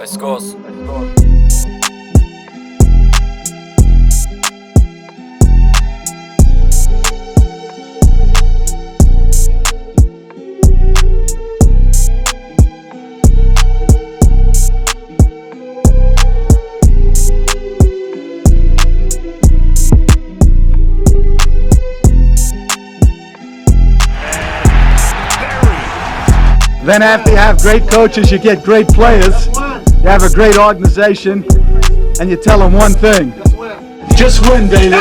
Pescoço. Then after you have great coaches, you get great players, you have a great organization, and you tell them one thing: just win, baby.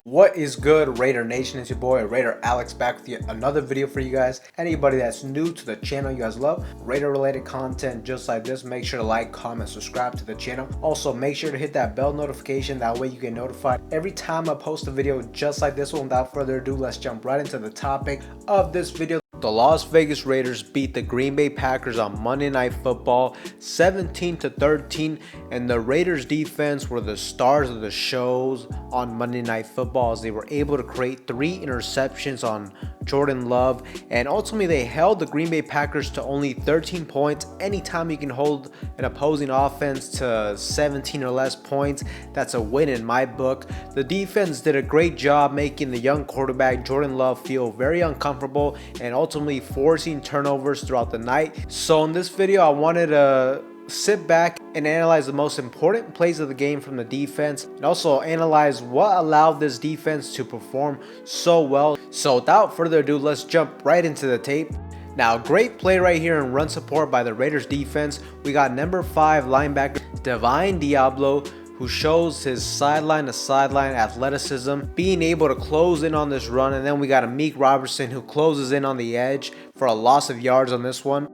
What is good, Raider Nation? It's your boy Raider Alex back with yet another video for you guys. Anybody that's new to the channel you guys love Raider related content just like this, make sure to like, comment, subscribe to the channel. Also make sure to hit that bell notification, that way you get notified every time I post a video just like this one. Without further ado, let's jump right into the topic of this video. The Las Vegas Raiders beat the Green Bay Packers on Monday Night Football 17-13, and the Raiders defense were the stars of the shows on Monday Night Football as they were able to create 3 interceptions on Jordan Love, and ultimately they held the Green Bay Packers to only 13 points. Anytime you can hold an opposing offense to 17 or less points, that's a win in my book. The defense did a great job making the young quarterback Jordan Love feel very uncomfortable and ultimately forcing turnovers throughout the night. So in this video, I wanted to sit back and analyze the most important plays of the game from the defense, and also analyze what allowed this defense to perform so well. So without further ado, let's jump right into the tape. Now, great play right here in run support by the Raiders defense. We got number 5 linebacker Divine Deablo, who shows his sideline to sideline athleticism, being able to close in on this run. And then we got Amik Robertson, who closes in on the edge for a loss of yards on this one.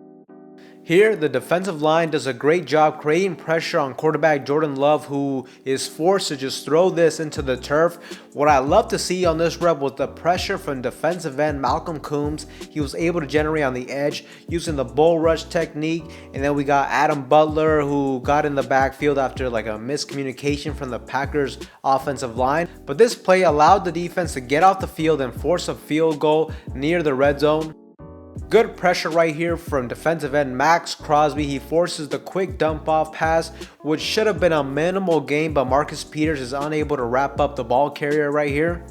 Here, the defensive line does a great job creating pressure on quarterback Jordan Love, who is forced to just throw this into the turf. What I love to see on this rep was the pressure from defensive end Malcolm Coombs. He was able to generate on the edge using the bull rush technique. And then we got Adam Butler, who got in the backfield after like a miscommunication from the Packers offensive line. But this play allowed the defense to get off the field and force a field goal near the red zone. Good pressure right here from defensive end Maxx Crosby. He forces the quick dump off pass, which should have been a minimal gain, but Marcus Peters is unable to wrap up the ball carrier right here.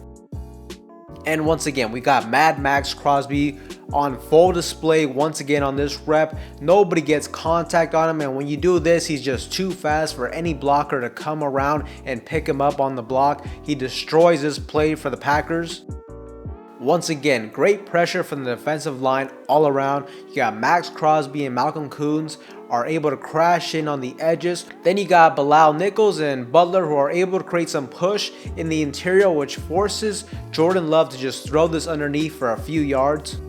And once again, we got Mad Maxx Crosby on full display once again on this rep. Nobody gets contact on him, and when you do this, he's just too fast for any blocker to come around and pick him up on the block. He destroys this play for the Packers. Once again, great pressure from the defensive line all around. You got Maxx Crosby and Malcolm Coombs are able to crash in on the edges. Then you got Bilal Nichols and Butler, who are able to create some push in the interior, which forces Jordan Love to just throw this underneath for a few yards.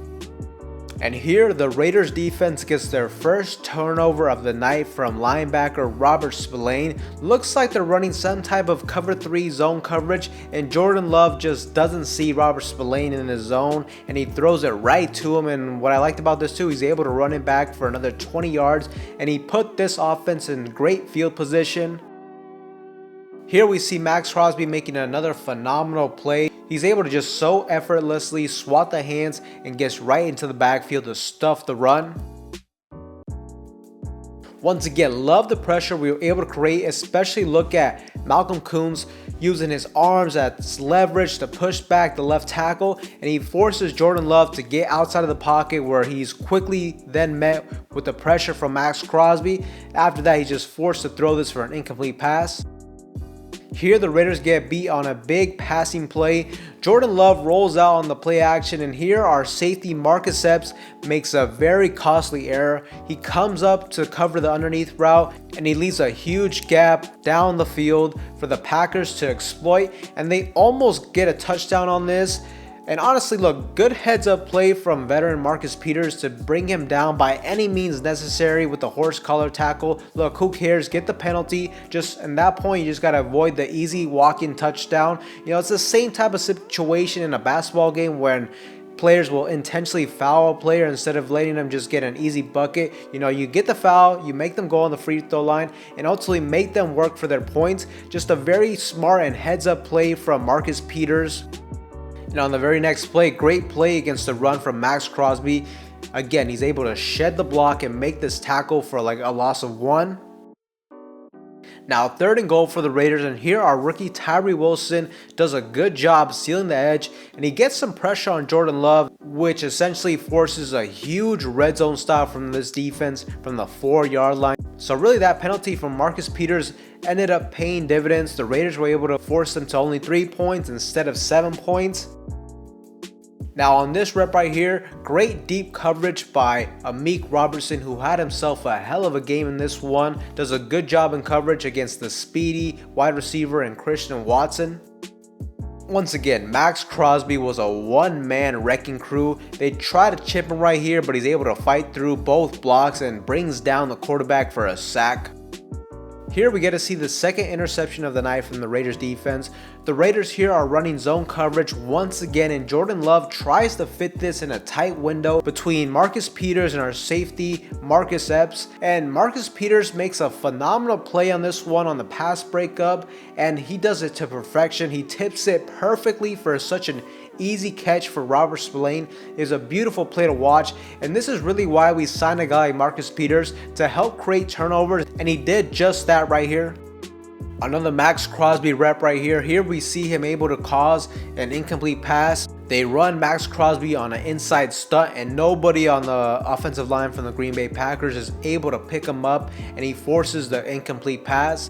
And here, the Raiders defense gets their first turnover of the night from linebacker Robert Spillane. Looks like they're running some type of cover 3 zone coverage, and Jordan Love just doesn't see Robert Spillane in his zone, and he throws it right to him. And what I liked about this too, he's able to run it back for another 20 yards, and he put this offense in great field position. Here we see Maxx Crosby making another phenomenal play. He's able to just so effortlessly swat the hands and gets right into the backfield to stuff the run. Once again, love the pressure we were able to create, especially look at Malcolm Coombs using his arms as leverage to push back the left tackle, and he forces Jordan Love to get outside of the pocket, where he's quickly then met with the pressure from Maxx Crosby. After that, he's just forced to throw this for an incomplete pass. Here, the Raiders get beat on a big passing play. Jordan Love rolls out on the play action, and here our safety Marcus Epps makes a very costly error. He comes up to cover the underneath route, and he leaves a huge gap down the field for the Packers to exploit, and they almost get a touchdown on this. And honestly, look, good heads-up play from veteran Marcus Peters to bring him down by any means necessary with the horse collar tackle. Look, who cares? Get the penalty. Just at that point, you just got to avoid the easy walk-in touchdown. You know, it's the same type of situation in a basketball game when players will intentionally foul a player instead of letting them just get an easy bucket. You know, you get the foul, you make them go on the free throw line, and ultimately make them work for their points. Just a very smart and heads-up play from Marcus Peters. And on the very next play, great play against the run from Maxx Crosby. Again, he's able to shed the block and make this tackle for like a loss of 1. Now 3rd and goal for the Raiders, and here our rookie Tyree Wilson does a good job sealing the edge, and he gets some pressure on Jordan Love, which essentially forces a huge red zone stop from this defense from the 4-yard line. So really that penalty from Marcus Peters ended up paying dividends. The Raiders were able to force them to only 3 points instead of 7 points. Now on this rep right here, great deep coverage by Amik Robertson, who had himself a hell of a game in this one. Does a good job in coverage against the speedy wide receiver and Christian Watson. Once again, Max Crosby was a one-man wrecking crew. They try to chip him right here, but he's able to fight through both blocks and brings down the quarterback for a sack. Here we get to see the second interception of the night from the Raiders defense. The Raiders here are running zone coverage once again, and Jordan Love tries to fit this in a tight window between Marcus Peters and our safety Marcus Epps. And Marcus Peters makes a phenomenal play on this one on the pass breakup, and he does it to perfection. He tips it perfectly for such an easy catch for Robert Spillane. Is a beautiful play to watch, and this is really why we signed a guy like Marcus Peters, to help create turnovers, and he did just that right here. Another Max Crosby rep right here. Here we see him able to cause an incomplete pass. They run Max Crosby on an inside stunt, and nobody on the offensive line from the Green Bay Packers is able to pick him up, and he forces the incomplete pass.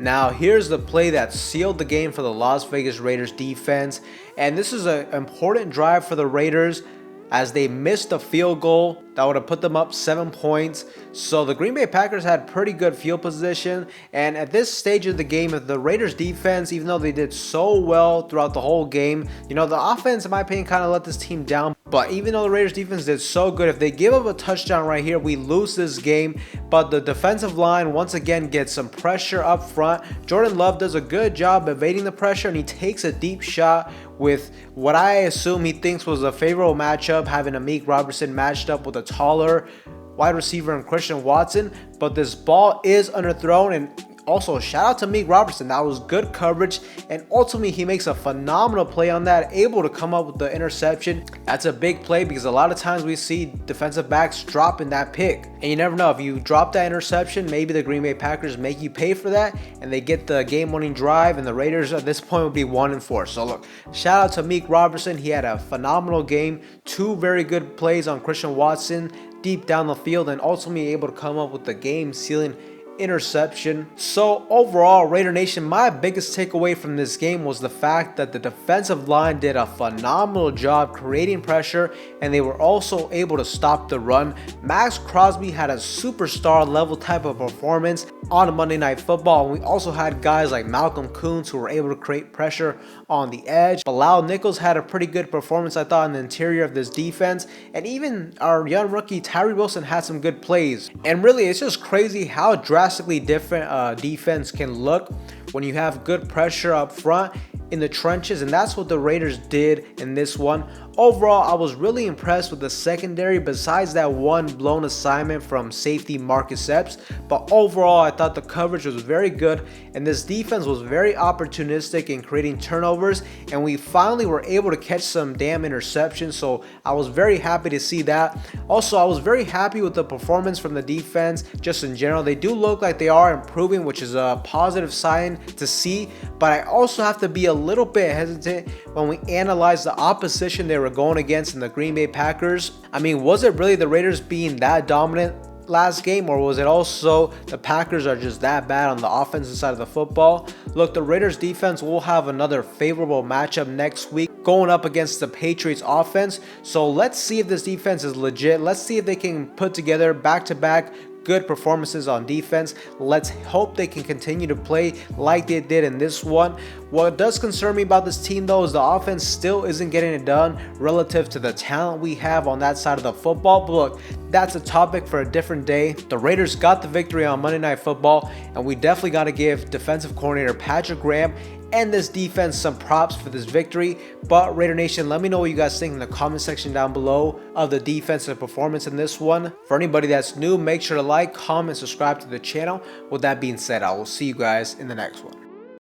Now here's the play that sealed the game for the Las Vegas Raiders defense, and this is an important drive for the Raiders as they missed a field goal that would have put them up 7 points. So the Green Bay Packers had pretty good field position, and at this stage of the game, the Raiders defense, even though they did so well throughout the whole game, you know, the offense in my opinion kind of let this team down. But even though the Raiders defense did so good, if they give up a touchdown right here, we lose this game. But the defensive line once again gets some pressure up front. Jordan Love does a good job evading the pressure, and he takes a deep shot with what I assume he thinks was a favorable matchup, having Amik Robertson matched up with a taller wide receiver in Christian Watson. But this ball is underthrown, and also shout out to Amik Robertson. That was good coverage, and ultimately he makes a phenomenal play on that, able to come up with the interception. That's a big play because a lot of times we see defensive backs dropping that pick, and you never know, if you drop that interception, maybe the Green Bay Packers make you pay for that and they get the game-winning drive, and the Raiders at this point would be 1-4. So look, shout out to Amik Robertson. He had a phenomenal game, 2 very good plays on Christian Watson deep down the field, and ultimately able to come up with the game-sealing interception. So overall, Raider Nation, my biggest takeaway from this game was the fact that the defensive line did a phenomenal job creating pressure, and they were also able to stop the run. Max Crosby had a superstar level type of performance on Monday Night Football, and we also had guys like Malcolm Koonce who were able to create pressure on the edge. Bilal Nichols had a pretty good performance, I thought, in the interior of this defense, and even our young rookie Tyree Wilson had some good plays. And really, it's just crazy how drastically different defense can look when you have good pressure up front in the trenches, and that's what the Raiders did in this one. Overall, I was really impressed with the secondary, besides that one blown assignment from safety Marcus Epps. But overall, I thought the coverage was very good, and this defense was very opportunistic in creating turnovers, and we finally were able to catch some damn interceptions, so I was very happy to see that. Also, I was very happy with the performance from the defense just in general. They do look like they are improving, which is a positive sign to see, but I also have to be a little bit hesitant when we analyze the opposition they were going against in the Green Bay Packers. I mean, was it really the Raiders being that dominant last game, or was it also the Packers are just that bad on the offensive side of the football? Look, the Raiders defense will have another favorable matchup next week going up against the Patriots offense, so let's see if this defense is legit. Let's see if they can put together back-to-back good performances on defense. Let's hope they can continue to play like they did in this one. What does concern me about this team though is the offense still isn't getting it done relative to the talent we have on that side of the football. But look, that's a topic for a different day. The Raiders got the victory on Monday Night Football, and we definitely got to give defensive coordinator Patrick Graham and this defense some props for this victory. But Raider Nation, let me know what you guys think in the comment section down below of the defensive performance in this one. For anybody that's new, make sure to like, comment, subscribe to the channel. With that being said, I will see you guys in the next one.